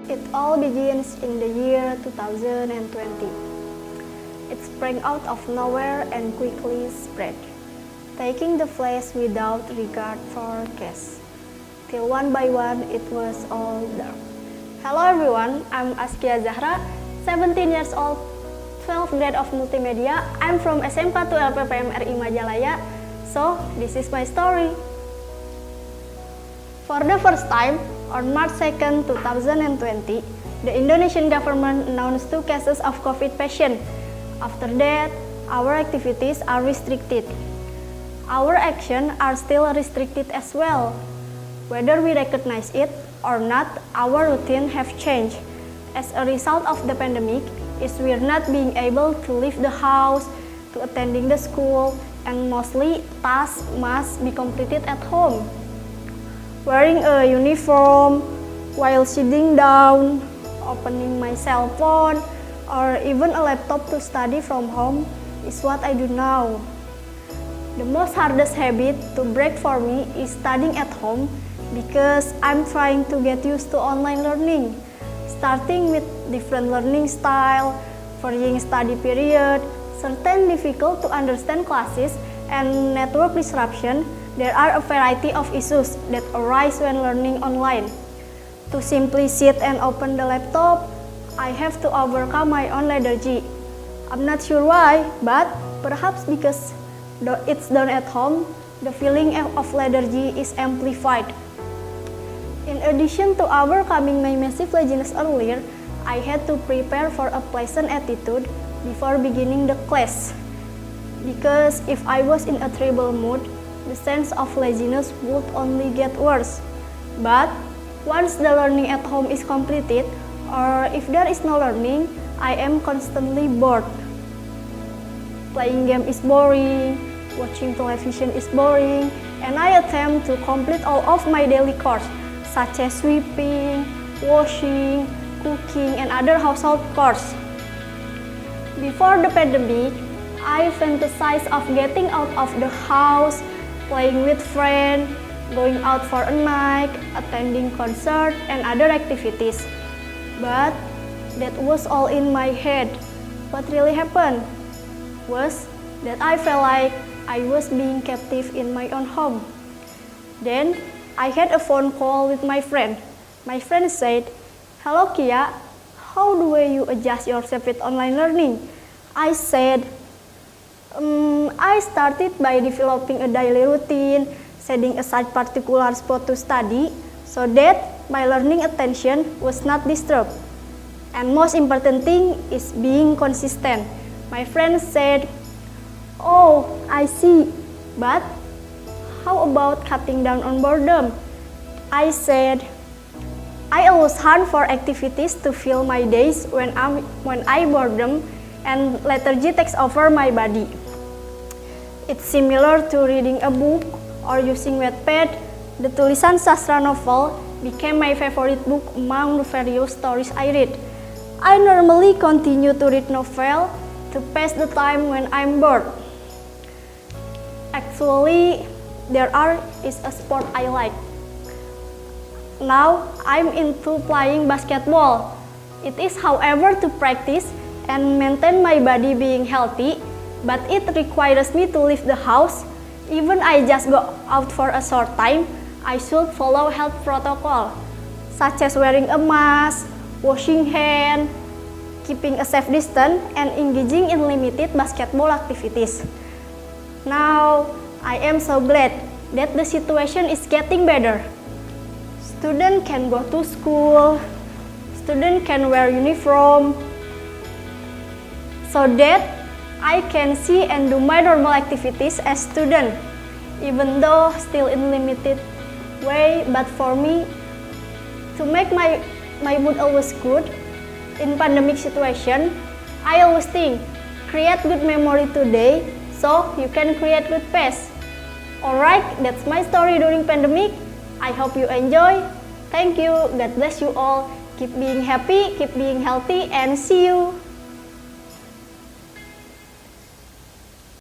It all begins in the year 2020. It sprang out of nowhere and quickly spread, taking the place without regard for caste. Till one by one it was all dark. Hello everyone, I'm Askia Zahra, 17 years old, 12th grade of multimedia. I'm from SMK 2 LPPM RI Majalaya, so this is my story. For the first time, on March 2nd, 2020, the Indonesian government announced 2 cases of COVID patient. After that, our activities are restricted. Our actions are still restricted as well. Whether we recognize it or not, our routine have changed. As a result of the pandemic, is we're not being able to leave the house, to attending the school, and mostly tasks must be completed at home. Wearing a uniform while sitting down, opening my cell phone, or even a laptop to study from home is what I do now. The most hardest habit to break for me is studying at home because I'm trying to get used to online learning, starting with different learning style, varying study period, certain difficult to understand classes, and network disruption. There are a variety of issues that arise when learning online. To simply sit and open the laptop, I have to overcome my own lethargy. I'm not sure why, but perhaps because it's done at home, the feeling of lethargy is amplified. In addition to overcoming my massive laziness earlier, I had to prepare for a pleasant attitude before beginning the class. Because if I was in a terrible mood, the sense of laziness would only get worse. But once the learning at home is completed, or if there is no learning, I am constantly bored. Playing game is boring, watching television is boring, and I attempt to complete all of my daily chores, such as sweeping, washing, cooking, and other household chores. Before the pandemic, I fantasized of getting out of the house, playing with friends, going out for a night, attending concerts, and other activities. But that was all in my head. What really happened was that I felt like I was being captive in my own home. Then I had a phone call with my friend. My friend said, "Hello Kia, how do you adjust yourself with online learning?" I said, I started by developing a daily routine, setting aside particular spot to study, so that my learning attention was not disturbed. And most important thing is being consistent. My friend said, "Oh, I see, but how about cutting down on boredom?" I said, I always hunt for activities to fill my days when I boredom and lethargy takes over my body. It's similar to reading a book or using Wattpad. The Tulisan Sastra novel became my favorite book among the various stories I read. I normally continue to read novel to pass the time when I'm bored. Actually, there is a sport I like. Now, I'm into playing basketball. It is, however, to practice and maintain my body being healthy, but it requires me to leave the house. Even I just go out for a short time, I should follow health protocol, such as wearing a mask, washing hands, keeping a safe distance, and engaging in limited basketball activities. Now, I am so glad that the situation is getting better. Students can go to school, students can wear uniform, so that I can see and do my normal activities as student, even though still in limited way. But for me, to make my mood always good in pandemic situation, I always think, create good memory today so you can create good past. Alright, that's my story during pandemic. I hope you enjoy. Thank you. God bless you all. Keep being happy, keep being healthy, and see you.